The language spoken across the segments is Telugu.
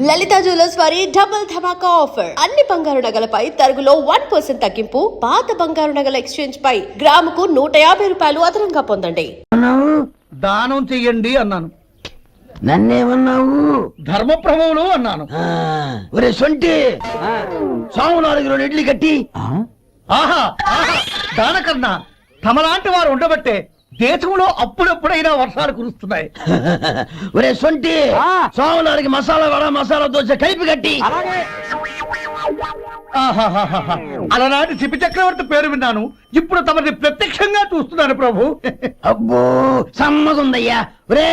లలిత జ్యువెలర్స్ వారి డబుల్ ధమాకా ఆఫర్. అన్ని బంగారు నగలపై తరుగులో 1% తగ్గింపు. పాత బంగారు నగల ఎక్స్చేంజ్ పై గ్రాముకు 150 రూపాయలు అదనంగా పొందండి. దానం చెయ్యండి అన్నాను. నన్నేమన్నావు? ధర్మప్రభువులు అన్నాను. ఒరే సొంటి, సాము 4 ఇడ్లీ కట్టి. ఆహా దానకన్నా తమలాంటి వారు ఉండబట్టే దేశంలో అప్పుడెప్పుడైనా వర్షాలు కురుస్తున్నాయి. ఒరే సొంటి, సాము 4 మసాలా వడ మసాలా దోశ కలిపి కట్టి. అలనాటి శిపి చక్రవర్తి పేరు విన్నాను, ఇప్పుడు తమని ప్రత్యక్షంగా చూస్తున్నాను ప్రభు. అబ్బో సమ్మగుందయ్యా. ఒరే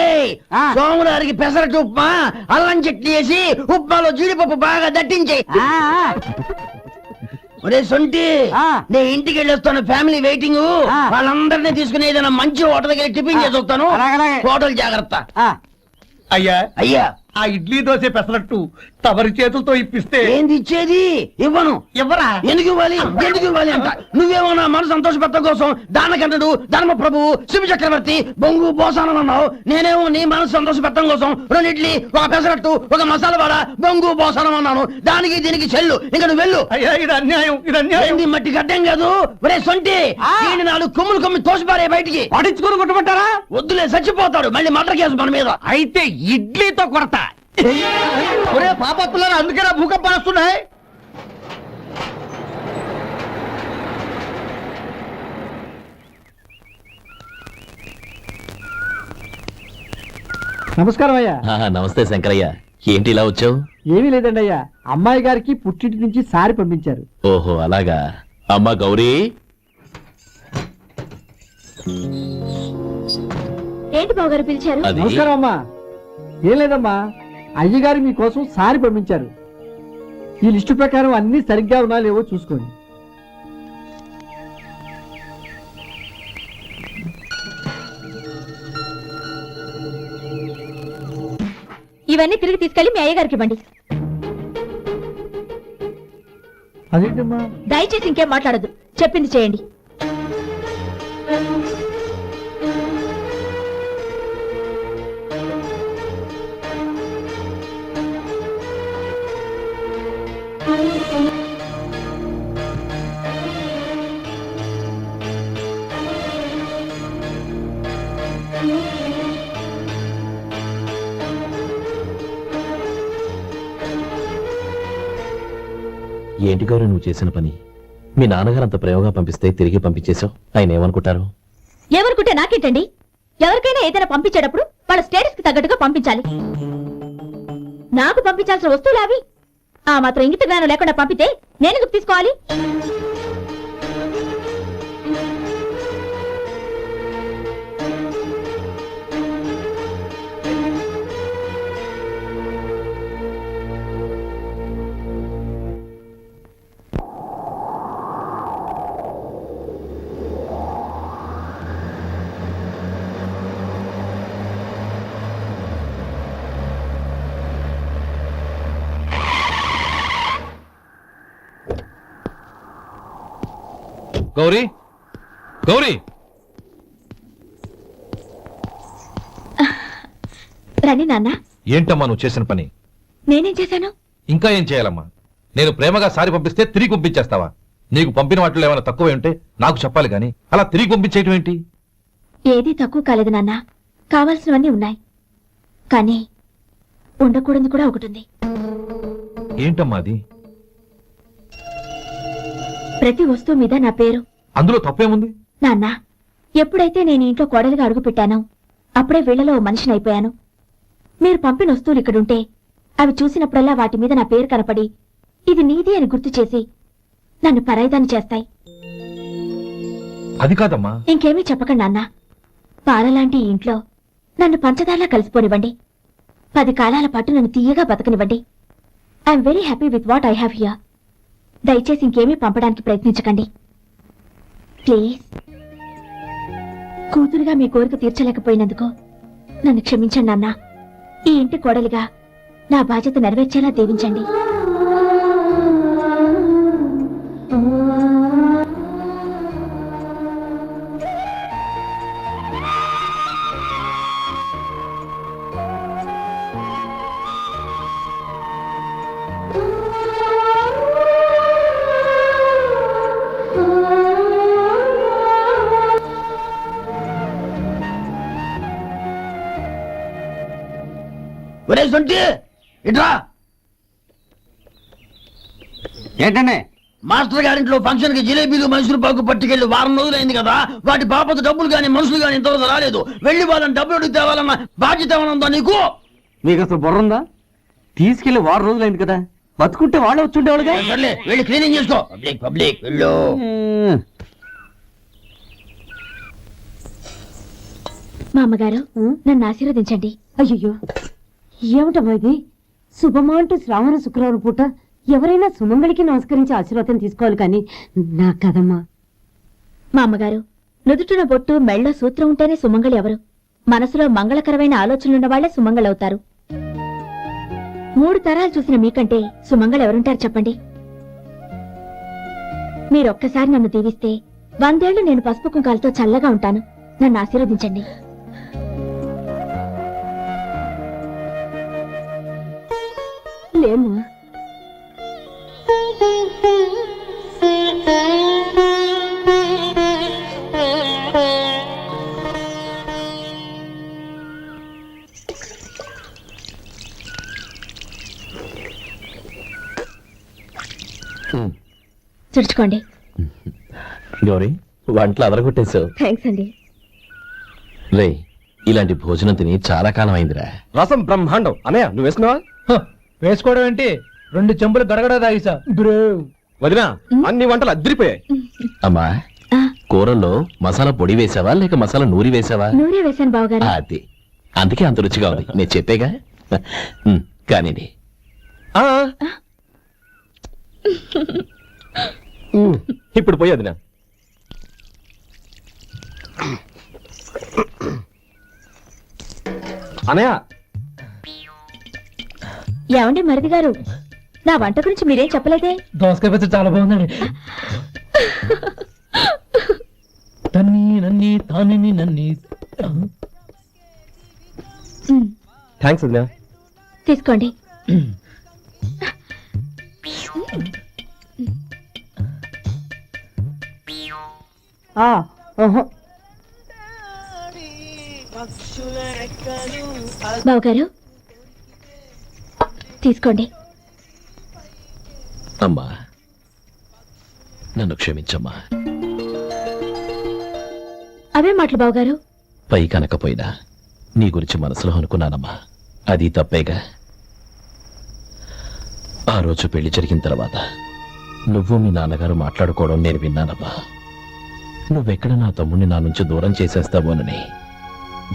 సోము 4 పెసరట్టు ఉప్మా, అల్లం చట్నీ వేసి ఉప్మాలో జీడిపప్పు బాగా దట్టించే. ఒరే సొంటి, నేను ఇంటికి వెళ్ళొస్తాను, ఫ్యామిలీ వెయిటింగ్. వాళ్ళందరినీ తీసుకుని ఏదైనా మంచి హోటల్ దగ్గర టిఫిన్ చేసి వస్తాను. హోటల్ జాగ్రత్త. అయ్యా అయ్యా, ఆ ఇడ్లీ దోశ పెసరట్టు తమరి చేతులతో ఇప్పిస్తే. ఏంది ఇచ్చేది? ఇవ్వను. ఎవరా? ఎందుకు ఇవ్వాలి? ఎందుకు ఇవ్వాలి అంట? నువ్వేమో నా మనసు సంతోషపెట్టడం కోసం దానకంటుడు, ధర్మ ప్రభువు, శివ చక్రవర్తి, బొంగు బోసానం అన్నావు. నేనేమో నీ మనసు సంతోషపెట్టడం కోసం 2 ఇడ్లీ, 1 పెసరట్టు, 1 మసాలా వడ, బొంగు బోసానం అన్నాను. దానికి దీనికి చెల్లు. ఇంకా నువ్వు వెళ్ళు. అయ్యా ఇది అన్యాయం, ఇది అన్యాయం. ఏంది మట్టి గడ్డం కాదు. ఒరే సొంటి, దీన్ని 4 కొమ్ములు కొమ్మి తోసిపారే బయటికి. పడించుకుని కొట్టమంటారా? వద్దులే, చచ్చిపోతాడు. మళ్ళీ మటర్ కేసు మన మీద. అయితే ఇడ్లీతో కొడతా. ఒరే పాపత్తులారా, అందుకేనా భూకంపాలు వస్తున్నాయి? నమస్కారం అయ్యా. నమస్తే శంకరయ్య, ఏంటి ఇలా వచ్చావు? ఏమీ లేదండి అయ్యా, అమ్మాయి గారికి పుట్టింటి నుంచి సారి పంపించారు. ఓహో అలాగా. అమ్మా గౌరీ. ఏంటి బావగారు పిలిచారు? అది నమస్కారం అమ్మా. ఏం లేదమ్మా, అయ్యగారు మీకోసం సారి పంపించారు. ఈ లిస్టు ప్రకారం అన్ని సరిగ్గా ఉన్నా లేవో చూసుకోండి. ఇవన్నీ తిరిగి తీసుకెళ్లి మీ అయ్యగారికి ఇవ్వండి. అదేంటమ్మా? దయచేసి ఇంకేం మాట్లాడదు, చెప్పింది చేయండి. ఏంటి గౌరీ నువ్వు చేసిన పని? మీ నాన్నగారు అంత ప్రేమగా పంపిస్తే తిరిగి పంపించేశావు. ఆయన ఏమనుకుంటారు? ఎవరుకుంటే నాకేంటండి? ఎవరికైనా ఏదైనా పంపించేటప్పుడు వాళ్ళ స్టేటస్ కి తగ్గట్టుగా పంపించాలి. నాకు పంపించాల్సిన వస్తువులు అవి. ఆ మాత్రం ఇంగిత జ్ఞానం లేకుండా పంపితే నేను తీసుకోవాలి. గౌరీ, గౌరీ. రండి నాన్న. ఏంటమ్మా నువ్వు చేసిన పని? నేనేం చేశాను? ఇంకా ఏం చేయాలమ్మా? నేను ప్రేమగా సారి పంపిస్తే తిరిగి పంపించేస్తావా? నీకు పంపిన వాటిలో ఏమైనా తక్కువ ఉంటే నాకు చెప్పాలి గాని అలా తిరిగి పంపించేయటం ఏంటి? ఏదీ తక్కువ కాలేదు నాన్న, కావాల్సినవన్నీ ఉన్నాయి. కానీ ఉండకూడదు కూడా ఒకటి ఉంది. ఏంటమ్మా అది? ప్రతి వస్తువు మీద నా పేరు. అందులో తప్పేముంది? నాన్న, ఎప్పుడైతే నేను ఇంట్లో కోడలిగా అడుగు పెట్టానో అప్పుడే వీళ్లలో ఓ మనిషిని అయిపోయాను. మీరు పంపిన వస్తువులు ఇక్కడుంటే అవి చూసినప్పుడల్లా వాటి మీద నా పేరు కనపడి ఇది నీది అని గుర్తు చేసి నన్ను పరాయిదాన్ని చేస్తాయి. అది కాదమ్మా. ఇంకేమీ చెప్పకండి నాన్న. పాలలాంటి ఈ ఇంట్లో నన్ను పంచదారలా కలిసిపోనివ్వండి. 10 కాలాల పాటు నన్ను తీయగా బతకనివ్వండి. I'm very happy with what I have here. దయచేసి ఇంకేమీ పంపడానికి ప్రయత్నించకండి ప్లీజ్. కూతురుగా మీ కోరిక తీర్చలేకపోయినందుకు నన్ను క్షమించండి నాన్న. ఈ ఇంటి కోడలిగా నా బాధ్యత నెరవేర్చేలా దీవించండి. ఒరే సొంటి ఇట్రా. ఏంటండి? మాస్టర్ గారింట్లో ఫంక్షన్ కి జిలేబీలు మైసూరు పాకు పట్టుకెళ్ళి వారం రోజులైంది కదా, వాటి బాపత డబ్బులు కానీ మనుషులు కానీ ఇంతవరకు రాలేదు. వెళ్ళి వాళ్ళని డబ్బులు అడిగి తేవాలన్న బాధ్యత ఏమైనా ఉందా నీకు? మీకు అసలు బుర్ర ఉందా? తీసుకెళ్లి 6 రోజులైంది కదా, బతుకుంటే వాళ్ళే వచ్చుండేవాళ్ళుగా. సర్లే వెళ్ళి క్లీనింగ్ చేసుకో. పబ్లిక్ పబ్లిక్ వెళ్ళు. మా అమ్మగారు నన్ను ఆశీర్వదించండి. అయ్యో ఏమిటమ్మా ఇది? శుభమా అంటూ శ్రావణ శుక్రవారం పూట ఎవరైనా సుమంగళికి నమస్కరించి ఆశీర్వాదం తీసుకోవాలి కానీ నా కదమ్మా. మా అమ్మగారు నుదుటిన బొట్టు మెళ్ళో సూత్రం ఉంటేనే సుమంగళి ఎవరు? మనసులో మంగళకరమైన ఆలోచనలున్న వాళ్లే సుమంగళవుతారు. 3 తరాలు చూసిన మీకంటే సుమంగళ ఎవరుంటారు చెప్పండి? మీరొక్కసారి నన్ను దీవిస్తే 100 ఏళ్లు నేను పసుపు కుంకాలతో చల్లగా ఉంటాను. నన్ను ఆశీర్వదించండి. లేమ్మా, చుడుచుకోండి. గౌరీ, వంటలు అదరగొట్టేశావు. థ్యాంక్స్ అండి. రే, ఇలాంటి భోజనం తిని చాలా కాలం అయిందిరా. రసం బ్రహ్మాండం. అనయ్య నువ్వు వేసుకున్నావా? వేసుకోవడం ఏంటి, 2 చెంబులు గడగడ తాగిసా. వదినా, అన్ని వంటలు అద్దరిపోయాయి. అమ్మా, ఆ, కూరల్లో మసాలా పొడి వేసావా లేక మసాలా నూరి వేసావా? నూరే వేశాను బావగారు. అది అందుకే అంత రుచిగా ఉంది. నేను చెప్పేగా. కానివ్వండి. ఇప్పుడు పోయి వదినా. అనయ్య, ఏమండి మరిది గారు, నా వంట గురించి మీరేం చెప్పలేదే? దోసకాయ పచ్చడి చాలా బాగుందండి. తన్ని నన్ని తాని నన్ని. థ్యాంక్స్ వదినా. తీసుకోండి. బావగారు తీసుకోండి. అమ్మా, నన్ను క్షమించమ్మా. అవే మాటలు బావగారు. పై కనకపోయినా నీ గురించి మనసులో అనుకున్నానమ్మా. అది తప్పేగా. ఆ రోజు పెళ్లి జరిగిన తర్వాత నువ్వు మీ నాన్నగారు మాట్లాడుకోవడం నేను విన్నానమ్మా. నువ్వెక్కడ నా తమ్ముడిని నా నుంచి దూరం చేసేస్తావోనని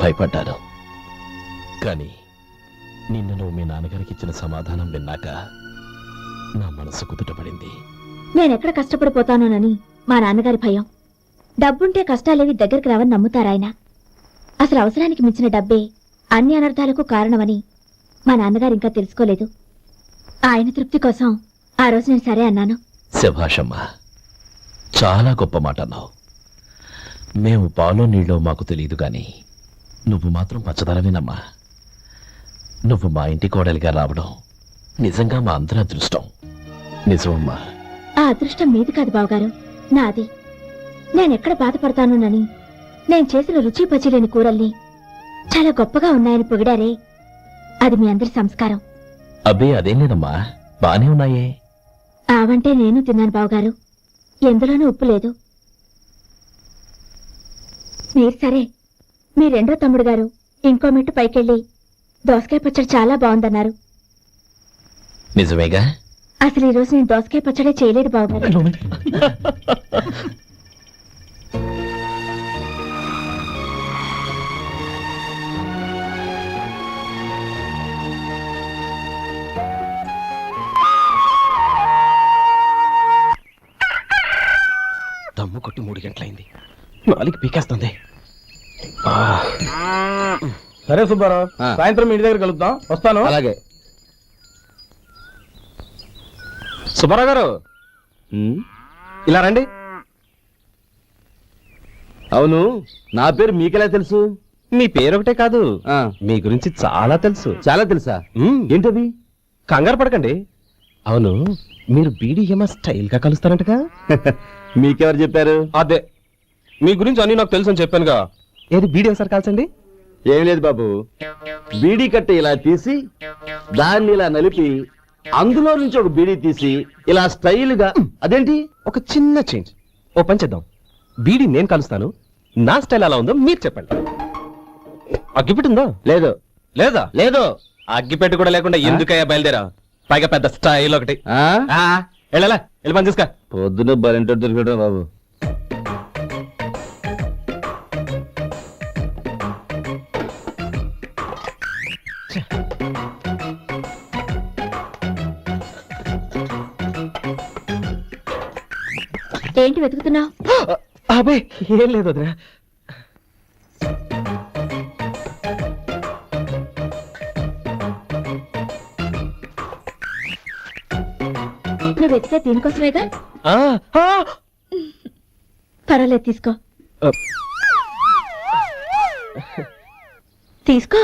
భయపడ్డాను. కానీ నిన్న నువ్వు మీ నాన్నగారికి ఇచ్చిన సమాధానం విన్నాక నా మనసు కుదుటపడింది. నేనెక్కడ కష్టపడిపోతానోనని మా నాన్నగారి భయం. డబ్బుంటే కష్టాలేవి దగ్గరికి రావని నమ్ముతారాయన. అసలు అవసరానికి మించిన డబ్బే అన్ని అనర్థాలకు కారణమని మా నాన్నగారు ఇంకా తెలుసుకోలేదు. ఆయన తృప్తి కోసం ఆ రోజు నేను సరే అన్నాను. శభాషమ్మా, చాలా గొప్ప మాట అన్నావు. మేము పాలో నీళ్ళో మాకు తెలియదు కానీ నువ్వు మాత్రం పచ్చదనమేనమ్మా. నువ్వు మా ఇంటి కోడలిగా రావడం నిజంగా మా అందరి అదృష్టం. నిజమమ్మా. ఆ అదృష్టం మీది కాదు బావగారు, నాది. నేనెక్కడ బాధపడతానోనని నేను చేసిన రుచి పచిలేని కూరల్ని చాలా గొప్పగా ఉన్నాయని పొగిడారే, అది మీ అందరి సంస్కారం. అబ్బే అదేం లేదమ్మా, బానే ఉన్నాయే. ఆవంటే నేను తిన్నాను బావగారు, ఎందులోనూ ఉప్పు లేదు. మీరు సరే, మీ రెండో తమ్ముడు గారు ఇంకో మెట్టు పైకెళ్ళి దోసకాయ పచ్చడి చాలా బాగుందన్నారు. నిజమేగా? అసలు ఈ రోజు నేను దోసకాయ పచ్చడే చేయలేదు బావగారు. దమ్ము కొట్టి 3 గంటలైంది. 4 పీకేస్తుంది. సరే సుబ్బారావు, సాయంత్రం ఇంటి దగ్గర కలుద్దాం. వస్తాను. అలాగే. సుబ్బారావు గారు ఇలా రండి. అవును, నా పేరు మీకెలా తెలుసు? మీ పేరు ఒకటే కాదు, మీ గురించి చాలా తెలుసు. చాలా తెలుసా? ఏంటది? కంగారు పడకండి. అవును, మీరు బీడీఎంఆ స్టైల్ గా కలుస్తారంటగా? మీకెవరు చెప్పారు? అదే, మీ గురించి అన్ని నాకు తెలుసు అని చెప్పానుగా. ఏది బీడీ ఒకసారి కాల్చండి. ఏం లేదు బాబు, బీడీ కట్ట ఇలా తీసి దాన్ని ఇలా నలిపి అందులో నుంచి ఒక బీడీ తీసి ఇలా స్టైల్ గా, అదేంటి ఒక చిన్న చేంజ్. ఓ పని చేద్దాం, బీడీ నేను కలుస్తాను, నా స్టైల్ ఎలా ఉందో మీరు చెప్పండి. అగ్గిపెట్టుందా? లేదు లేదా? లేదు. అగ్గిపెట్టు కూడా లేకుండా ఎందుకయ్యా బయలుదేరా? పైగా పెద్ద స్టైల్ ఒకటి. వెళ్ళాలా, వెళ్ళి పని చూసుకో. పొద్దున బలింటో దొరికడం బాబు. ఏంటి వెతుకుతున్నావు? అబే ఏం లేదు వదినా. నువ్వు వెతికే దీనికోసమేగా. ఆ, ఆ. పర్వాలేదు, తీసుకో. తీసుకో.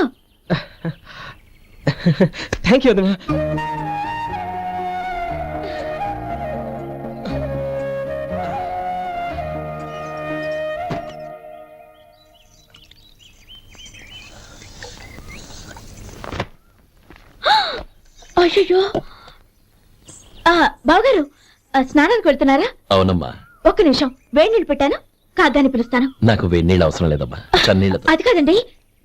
థ్యాంక్ యూ వదినా. అయ్యో, బావగారు స్నానానికి వెళ్తున్నారా? అవునమ్మా. ఒక్క నిమిషం, వేడి నీళ్ళు పెట్టాను, కాగ్గాని పిలుస్తాను. నాకు వేడినీళ్ళు అవసరం లేదమ్మా, చన్నీళ్ళతో. అది కాదండి,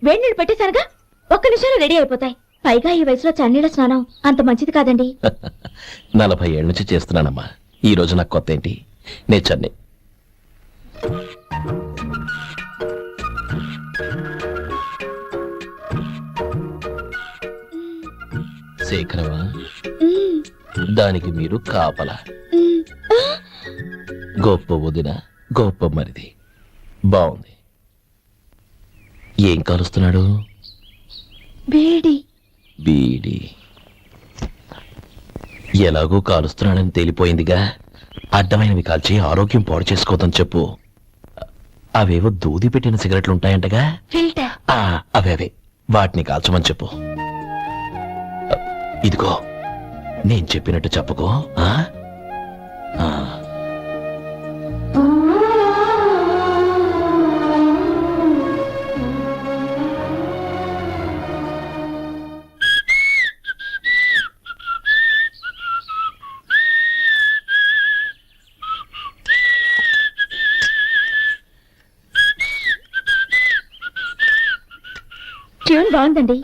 వేడి నీళ్ళు పెట్టేశారుగా, ఒక్క నిమిషంలో రెడీ అయిపోతాయి. పైగా ఈ వయసులో చన్నీళ్ళ స్నానం అంత మంచిది కాదండి. 40 ఏళ్ళ నుంచి చేస్తున్నానమ్మా. ఈ రోజు నాకు కొత్త ఏంటి? నే చన్నీ. శేఖరవా, దానికి మీరు కాపలా. గొప్ప వదిన, గొప్ప మరిది. బాగుంది. ఏం కాలుస్తున్నాడు? వేడి. బీడి. ఎలాగో కాలుస్తున్నాడని తేలిపోయిందిగా, అడ్డమైనవి కాల్చి ఆరోగ్యం పాడు చేసుకోదని చెప్పు. అవేవో దూది పెట్టిన సిగరెట్లు ఉంటాయంటగా, ఫిల్టర్. అవే వాటిని కాల్చమని చెప్పు. ఇదిగో, నేను చెప్పినట్టు చెప్పుకో. ట్యూన్ బాగుందండి.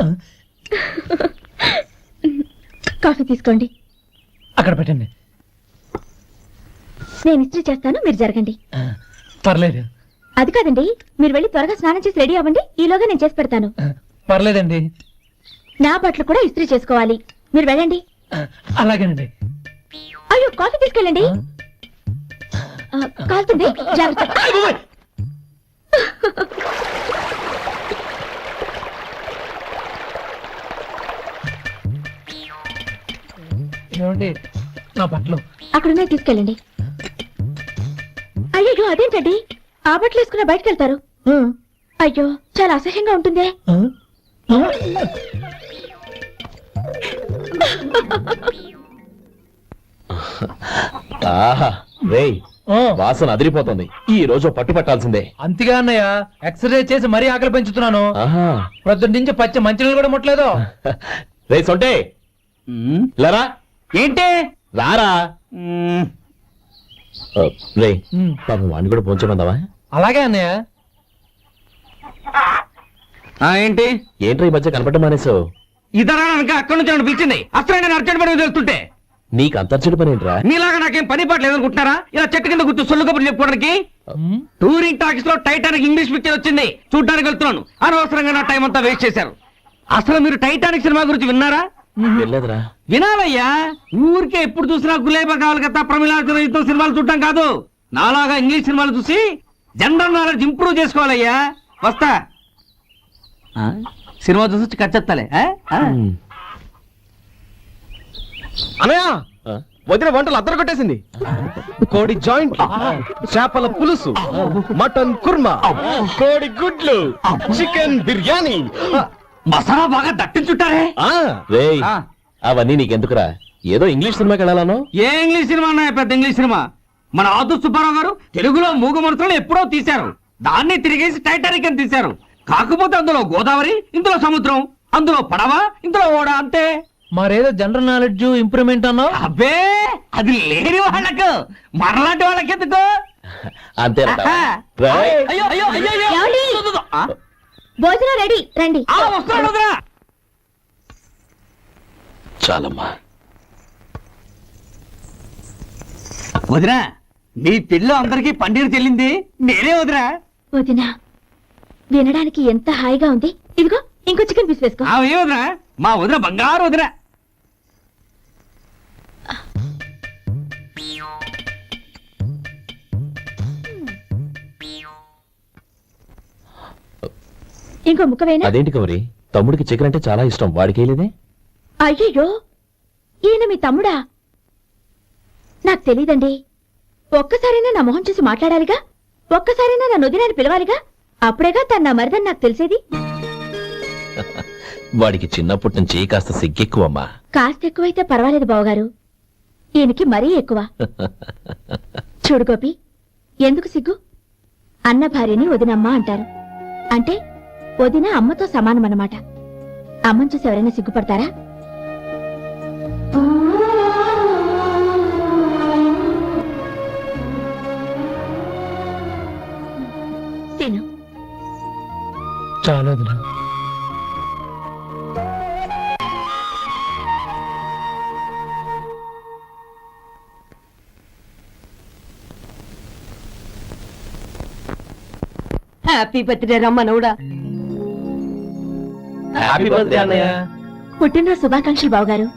కాఫీ తీసుకోండి. అక్కడ పెట్టండి. నేను ఇస్త్రీ చేస్తాను, మీరు జరగండి. పర్లేదు. అది కాదండి, మీరు వెళ్ళి త్వరగా స్నానం చేసి రెడీ అవ్వండి, ఈలోగా నేను చేసి పెడతాను. పర్లేదండి. నా బట్టలు కూడా ఇస్త్రీ చేసుకోవాలి, మీరు వెళ్ళండి. అలాగేనండి. అయ్యో, కాఫీ తీసుకెళ్ళండి. కాలుతుంది, జాగ్రత్త. ఏమండి, నా బట్టలు అక్కడున్నాయి, తీసుకెళ్ళండి. అయ్యో, అదేంటండి, ఆ బట్టలు వేసుకున్న బయటకు వెళ్తారు? అయ్యో, చాలా అసహ్యంగా ఉంటుందే. రేయ్, వాసన అదిరిపోతుంది. ఈ రోజు పట్టు పట్టాల్సిందే. అంతిగా అన్నయ్య, ఎక్సర్సైజ్ చేసి మరీ ఆకలి పెంచుతున్నాను. ప్రొద్దున నుంచి పచ్చి మంచినీళ్ళు కూడా ముట్టలేదు. రే సొంటే, లరా. ఏంటి? రారా. రే, పాపం వాడిని కూడా పోంచమందావా? అలాగే అన్నయ్య. ఏంటి? ఏంట్రా ఈ మధ్య కనపడటం మానేసావు? ఇదరా అక్కడి నుంచి నన్ను పిలిచింది. అసలు నేను అర్జెంట్ పని వెళ్తుంటే నీకు అంతర్చడి పని ఏంట్రా? మీలాగా నాకేం పని పాట లేదనుకుంటున్నారా? ఇలా చెట్టు కింద కూర్చో సొల్లు కబుర్లు చెప్పుకోవడానికి. టూరింగ్ టాకీస్ లో టైటానిక్ ఇంగ్లీష్ పిక్చర్ వచ్చింది, చూడ్డానికి వెళ్తున్నాను. అనవసరంగా నా టైం అంతా వేస్ట్ చేశారు. అసలు మీరు టైటానిక్ సినిమా గురించి విన్నారా? వెళ్ళలేదురా. వినాలయ్యా, ఊరికే ఎప్పుడు చూసినా గులేబా కావాలి కదా, ప్రమిళాయుతం సినిమాలు చూడటం కాదు. నాలాగా ఇంగ్లీష్ సినిమాలు చూసి జనరల్ నాలెడ్జ్ ఇంప్రూవ్ చేసుకోవాలయ్యా. వస్తా. సినిమా చూసి కచ్చెత్తాలే. అనయ్య, వదిన వంటలు అద్దరు కొట్టేసింది. కోడి జాయింట్, చేపల పులుసు, మటన్ కుర్మా, కోడి గుడ్లు, చికెన్ బిర్యానీ, మసాలా బాగా దట్టించుంటారే. రేయ్, అవన్నీ నీకెందుకురా? ఏదో ఇంగ్లీష్ సినిమాకి వెళ్ళాలను. ఏ ఇంగ్లీష్ సినిమా అన్నా? పెద్ద ఇంగ్లీష్ సినిమా. మన ఆదు సుబ్బారావు గారు తెలుగులో మూగ మనుషులను ఎప్పుడో తీశారు, దాన్ని తిరిగేసి టైటానిక్ అని తీశారు. కాకపోతే అందులో గోదావరి, ఇందులో సముద్రం, అందులో పడవ, ఇందులో ఓడ, అంతే. మరేదో జనరల్ నాలెడ్జ్ ఇంప్రూవ్మెంట్ అన్నావు. అబ్బే, అది లేని వాళ్ళకు మరలాంటి వాళ్ళకి ఎందుకు? అంతే అయ్యో అయ్యో అయ్యో అయ్యో. ఏమండి? ఆ, భోజనం రెడీ రండి. ఆ, వస్తున్నాడు వదినా. చాలమ్మా. వదినా, మీ పిల్ల అందరికీ పన్నీరు చెల్లింది నేనే వదినా. వదినా వినడానికి ఎంత హాయిగా ఉంది. ఇదిగో ఇంకో చికెన్ పీస్ వేసుకో. ఏ వదినా, మా వదిన బంగారు వదినా. ఇంకో ముక్క వేనా? అదేంటి కౌరి, తమ్ముడికి చికెన్ అంటే చాలా ఇష్టం, వాడికి లేదే. అయ్యయ్యో, ఈయన మీ తమ్ముడా? నాకు తెలీదండి. ఒక్కసారైనా నా మొహం చూసి మాట్లాడాలిగా, ఒక్కసారైనా నా నొదినాన్ని పిలవాలిగా, అప్పుడేగా తన నా మరిదని నాకు తెలిసేది. వాడికి చిన్నప్పటి నుంచి కాస్త సిగ్గెక్కువమ్మా. కాస్త ఎక్కువైతే పర్వాలేదు బావగారు, ఈయనకి మరీ ఎక్కువ. చూడు గోపి, ఎందుకు సిగ్గు? అన్న భార్యని వదినమ్మ అంటారు. అంటే వదిన అమ్మతో సమానమన్నమాట. అమ్మని చూసి ఎవరైనా సిగ్గుపడతారా? తిను. చాలా హ్యాపీ బర్త్డే రమ్మనవుడా. హ్యాపీ బర్త్డే అన్నయ్య. పుట్టినరోజు శుభాకాంక్షలు బావగారు.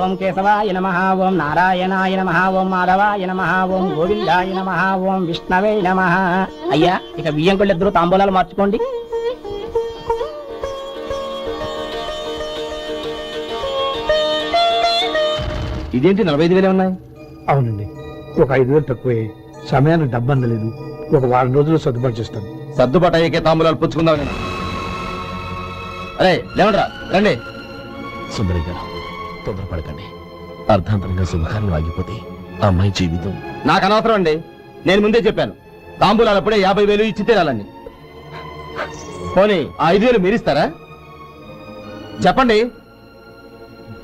ఓం కేశవాయ నమః, ఓం నారాయణాయ నమః, ఓం మాధవాయ నమః, ఓం గోవిందాయ నమః, ఓం విష్ణవే నమః. అయ్యా, ఇక బియ్యం కొళ్ళిద్దరూ తాంబూలాలు మార్చుకోండి. ఇదేంటి 45,000 ఉన్నాయి? అవునండి, ఒక 5,000 తక్కువే. సమయానికి డబ్బు అందలేదు. ఒక వారం రోజులు సర్దుబాటు చేస్తాను. సర్దుబాటు అయ్యాకే తాంబూలాలు పుచ్చుకుందాం. అరే లేవండ్రా, రండి. సుందరి గారు, తొందరపడకండి. అర్ధాంతరంగా శుభకార్యం ఆగిపోతే ఆ అమ్మాయి జీవితం. నాకు అనవసరం అండి, నేను ముందే చెప్పాను. తాంబూలాలప్పుడే 50,000 ఇచ్చి తీరాలని. పోనీ ఆ 5,000 మీరిస్తారా? చెప్పండి.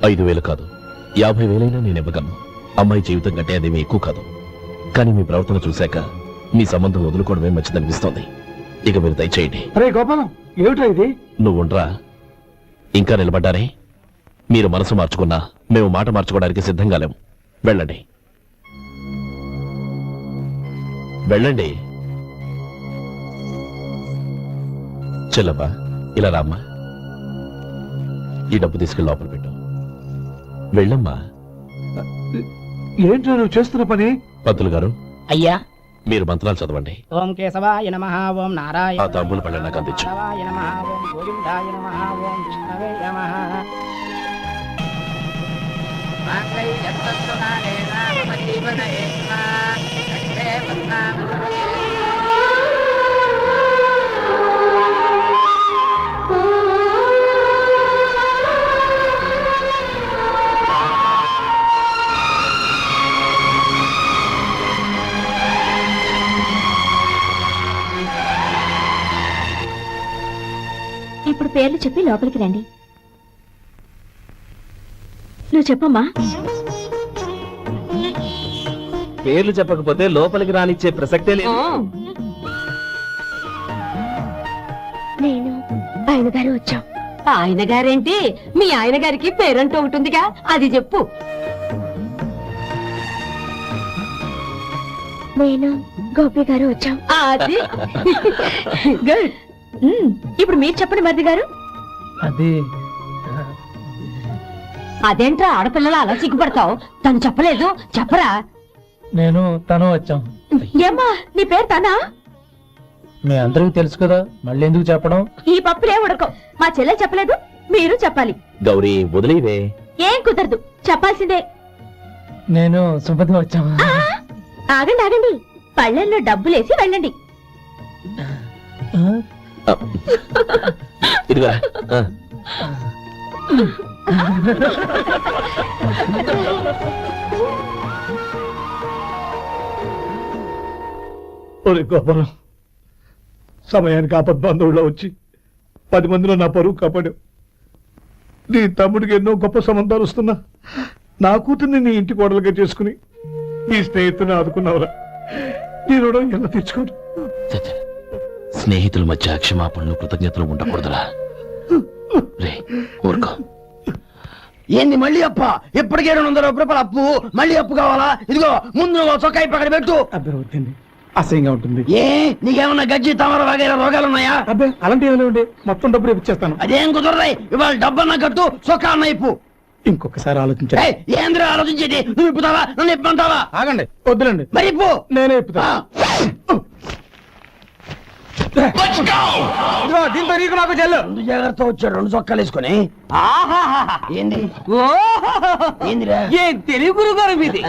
5,000 కాదు, 50,000 నేను ఇవ్వగలను. అమ్మాయి జీవితం కంటే అదేమీ ఎక్కువ కాదు. కానీ మీ ప్రవర్తన చూశాక మీ సంబంధం వదులుకోవడమే మంచిదనిపిస్తోంది. ఇక మీరు దయచేయండి. అరే గోపాలం, ఏమిటా ఇది? నువ్వుండ్రా, ఇంకా నిలబడ్డారే. మీరు మనసు మార్చుకున్నా మేము మాట మార్చుకోవడానికి సిద్ధంగా లేము. వెళ్ళండి, వెళ్ళండి. చెల్లమ్మా, ఇలా రామ్మా. ఈ డబ్బు తీసుకెళ్ళి లోపల పెట్టు. వెళ్ళమ్మా. ఏంటో నువ్వు చేస్తున్న పని? పంతులు గారు, అయ్యా, మీరు మంత్రాలు చదవండి. ఓం కేశవాయ నమః, ఓం నారాయణ ఆ తాంబూల పళ్ళ నాకు అందించు. మాధవాయ నమః, ఓం గోవిందాయ నమః, ఓం విష్ణవే నమః. ఇప్పుడు పేర్లు చెప్పి లోపలికి రండి. నువ్వు చెప్పమ్మా. పేర్లు చెప్పకపోతే లోపలికి రానిచ్చే ప్రసక్తే లేదు. నేను ఆయన గారు వచ్చాం. ఆయన గారేంటి, మీ ఆయన గారికి పేరంటూ ఒకటిగా, అది చెప్పు. నేను గోపి గారు వచ్చాం. అది గుడ్. ఇప్పుడు మీరు చెప్పండి మరిది గారు. అది అదేంట్రా ఆడపిల్లలు అలా సిగ్గుపడతావు? తను చెప్పలేదు, చెప్పరా. నేను తను వచ్చాం. ఏమ్మా, నీ పేరు తనా? మీ అందరికీ తెలుసు కదా, మళ్ళీ ఎందుకు చెప్పడం? ఈ పప్పులే ఉడకం. మా చెల్లె చెప్పలేదు, మీరు చెప్పాలి. గౌరీ వదిలేవే. ఏం కుదరదు, చెప్పాల్సిందే. నేను సుమతి వచ్చావా? ఆగండి ఆగండి, పళ్ళెల్లో డబ్బులేసి వెళ్ళండి. ఇదిగా ఒరే గోపాలం, సమయానికి ఆపద్బంధువుల్లో వచ్చి 10 మందిలో నా పరువు కాపాడావు. నీ తమ్ముడికి ఎన్నో గొప్ప సంబంధాలు వస్తున్నా నా కూతుర్ని నీ ఇంటి కోడలుగా చేసుకుని నీ స్నేహితుని ఆదుకున్నావురా. నీ రుణం ఎలా తీర్చుకోరు? స్నేహితుల మధ్య క్షమాపణలు కృతజ్ఞతలు ఉండకూడదురా. రే ఊరుకో. ఏంది మళ్ళీ అప్ప? ఇప్పటికే 200 రూపాయల అప్పు, మళ్ళీ అప్పు కావాలా? ఇదిగో ముందు నువ్వు చొక్కాయి పక్కన పెట్టు. అబ్బే వద్దండి, అసహ్యంగా ఉంటుంది. ఏ నీకేమన్నా గజ్జి తమర వగైరా రోగాలున్నాయా? అబ్బే అలాంటి ఏమైనా ఉండే, మొత్తం డబ్బులు ఇప్పించేస్తాను. అదేం కుదరదాయి. ఇవాళ డబ్బన్నా కట్టు, చొక్కా అన్న ఇప్పు. ఇంకొకసారి ఆలోచించండి. ఏయ్, ఏంద్రా ఆలోచించేది? నువ్వు ఇప్పుతావా, నన్ను ఇప్పమంటావా? ఆగండి, వద్దులండి, మరి ఇప్పు. నేనే ఇప్పుతా. దీంతో నీకు నాకు చెల్లు. ముందు జాగ్రత్త వచ్చాడు 2 చొక్కాలు వేసుకొని. ఏంది ఏందిరా? ఏం తెలివి గురుగారు మీది.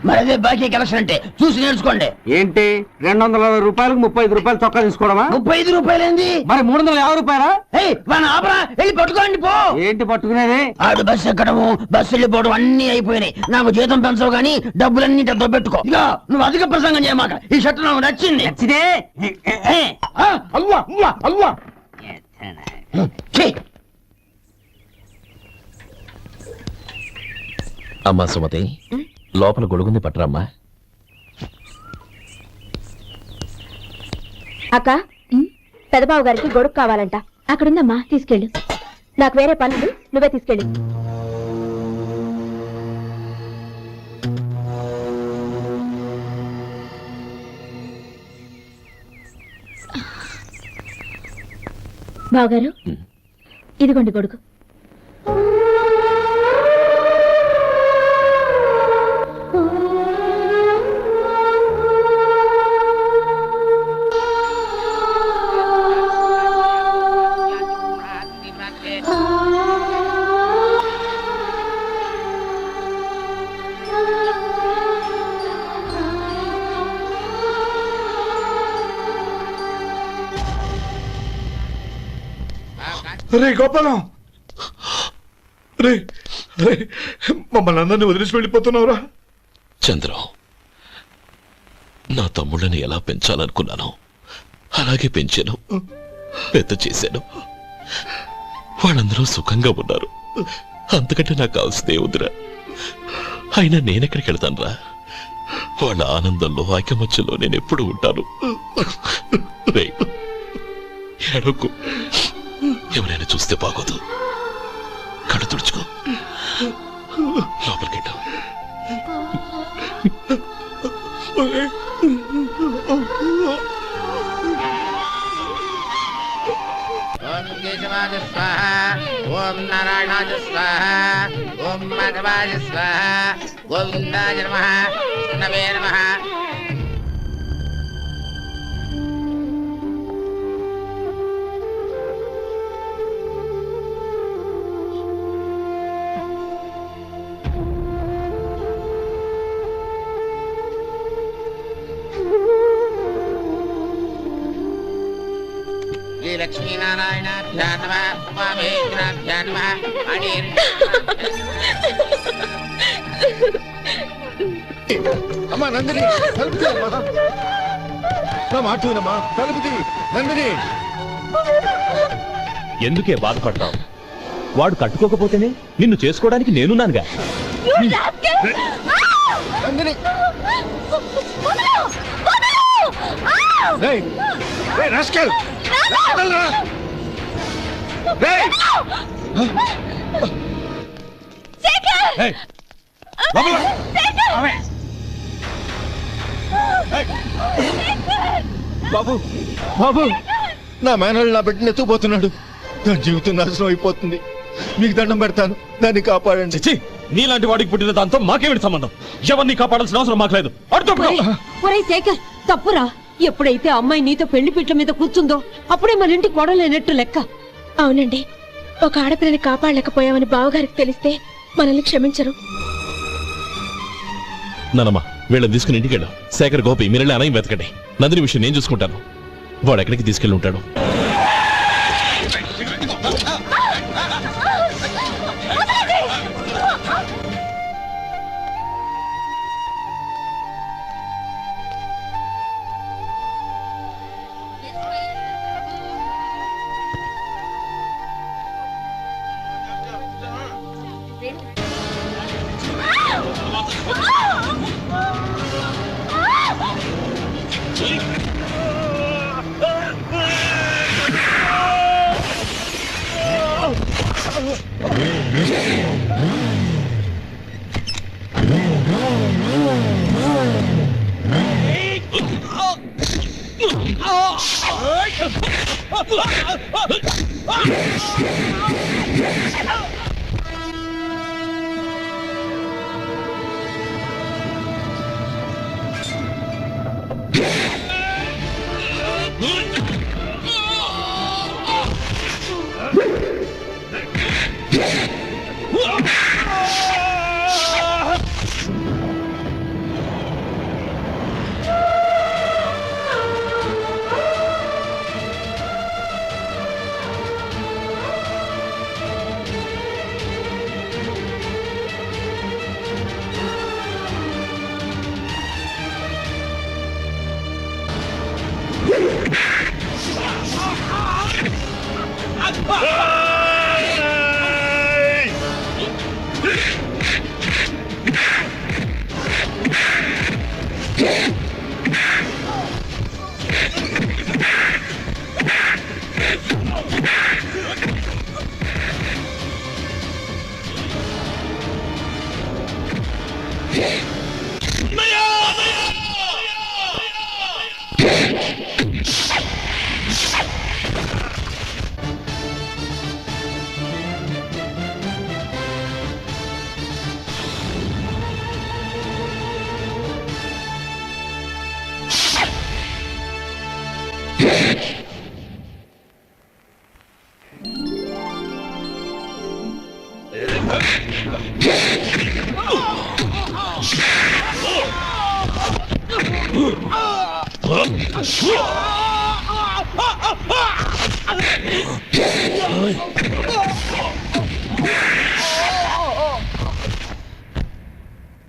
మరి అదే బాకీ కలెక్షన్ అంటే చూసి నేర్చుకోండి. ఏంటి 220 రూపాయలకు 35 రూపాయలు చొక్కా తీసుకోవడమా? 35 రూపాయలు ఏంది? మరి 350 రూపాయలా? వాడిని ఆపరా, వెళ్ళి పట్టుకోండి పో. ఏంటి పట్టుకునేది? ఆడు బస్సు ఎక్కడము, బస్సు వెళ్ళిపోవడం అన్ని అయిపోయినాయి. నాకు జీతం పెంచవు గానీ డబ్బులన్నీ డబ్బు పెట్టుకో. ఇక నువ్వు అధిక ప్రసంగం చేయమాక. ఈ షర్ట్ నాకు నచ్చింది. నచ్చితే అల్వా అల్వా అల్వా. అమ్మా సుమతి, లోపల గొడుగుంది పట్టరమ్మా. అక్క, పెదబాబు గారికి గొడుగు కావాలంట. అక్కడుందమ్మా, తీసుకెళ్ళు. నాకు వేరే పనులు, నువ్వే తీసుకెళ్ళు. బావగారు, ఇదిగోండి గొడుగు. రే గోపాలం, రే రే, మమ్మల్ని అందరినీ వదిలేసి వెళ్ళిపోతున్నావురా. చంద్రం, నా తమ్ముళ్ళని ఎలా పెంచాలనుకున్నాను అలాగే పెంచాను, పెద్ద చేశాను. వాళ్ళందరూ సుఖంగా ఉన్నారు. అంతకంటే నాకు కావాల్సిందే వద్దురా. అయినా నేనెక్కడికి వెళ్తానురా? వాళ్ళ ఆనందంలో ఐకమత్యంలో నేను ఎప్పుడు ఉంటాను. రే ఏడోకు, ఎవరైనా చూస్తే బాగోదు. కళ్ళు తుడుచుకో, లోపలికెళ్ళు. ఓం కేశవాయ స్వాహ, ఓం నారాయణాయ స్వాహ, ఓం మాధవాయ స్వాహ, గోవిందాయ నమః, నమే నమః. లక్ష్మీనారాయణాభ్యాం నమః, ఉమామహేశ్వరాభ్యాం నమః. అమ్మా నందిని, తలుపుతీ అమ్మా. నా మాట వినమ్మా, తలుపుతీ నందిని. ఎందుకే బాధపడతావు? వాడు కట్టుకోకపోతేనే నిన్ను చేసుకోవడానికి నేనున్నానుగా. నందిని, రేయ్ రేయ్ రాస్కెల్, వదలరా. రేయ్ ఏయ్, లోపల. బాబు బాబు, నా మేనల్ని నా బిడ్డని ఎత్తుకుపోతున్నాడు. నా జీవితం నాశనం అయిపోతుంది. మీకు దండం పెడతాను, దాన్ని కాపాడండి. చిచి, నీలాంటి వాడికి పుట్టిన దాంతో మాకేమిటి సంబంధం? ఎవరిని కాపాడాల్సిన అవసరం మాకు లేదు. ఒరేయ్ శేఖర్, తప్పురా. ఎప్పుడైతే అమ్మాయి నీతో పెళ్లి పీటల మీద కూర్చుందో అప్పుడే మన ఇంటి కోడలేనట్టు లెక్క. అవునండి, ఒక ఆడపిల్లని కాపాడలేకపోయామని బావగారికి తెలిస్తే మనల్ని క్షమించరు. నానమ్మా వీళ్ళని తీసుకుని ఇంటికి వెళ్ళాం. శేఖర్, గోపి మీరెళ్ళి అన్నయ్య వెతకండి. నందిని విషయం నేను చూసుకుంటాను. వాడు ఎక్కడికి తీసుకెళ్ళి ఉంటాడు.